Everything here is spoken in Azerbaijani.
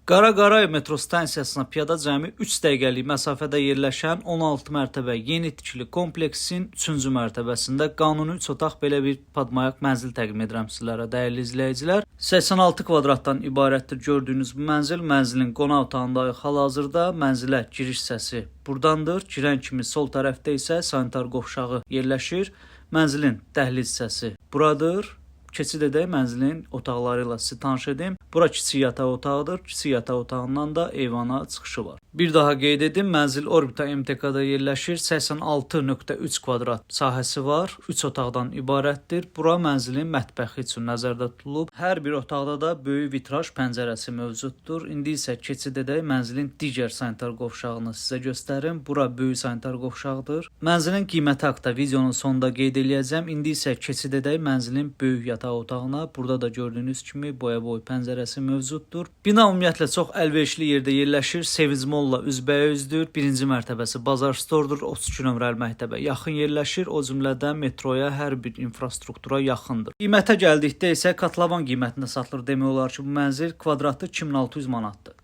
Qaraqaray metro stansiyasına piyada cəmi 3 dəqiqəlik məsafədə yerləşən 16 mərtəbə yeni tikili kompleksin 3-cü mərtəbəsində qanuni 3 otaq belə bir padmayaq mənzil təqdim edirəm sizlərə, dəyərli izləyicilər. 86 kvadratdan ibarətdir gördüyünüz bu mənzil. Mənzilin qonaq otağındayıq hal-hazırda. Mənzilə giriş hissəsi burdandır. Girən kimi sol tərəfdə isə sanitar qovşağı yerləşir. Mənzilin dəhliz hissəsi buradır. Keçid edək mənzilin otaqları ilə sizi tanış edim. Bura kiçik yataq otağıdır. Kiçik yataq otağından da eyvana çıxışı var. Bir daha qeyd edim, mənzil Orbita MTK-da yerləşir. 86.3 kvadrat sahəsi var. 3 otaqdan ibarətdir. Bura mənzilin mətbəxi üçün nəzərdə tutulub. Hər bir otaqda da böyük vitraj pəncərəsi mövcuddur. İndi isə keçid edək mənzilin digər sanitar qovşağını sizə göstərim. Bura böyük sanitar qovşağıdır. Mənzilin qiyməti haqqında videonun sonunda qeyd eləyəcəm. İndi isə keçid edək mənzilin böyük yataq otağına. Burada da gördüyünüz kimi boya-boy pəncərəsi mövcuddur. Bina ümumiyyətlə çox əlverişli yerdə yerləşir. Sevinc Molla üzbəüzdür. Birinci mərtəbəsi Bazar Store'dur. 32 nömrəli məktəbə yaxın yerləşir. O cümlədən metroya, hər bir infrastruktura yaxındır. Qiymətə gəldikdə isə Katlavan qiymətində satılır demək olar ki, bu mənzil kvadratı 2600 manatdır.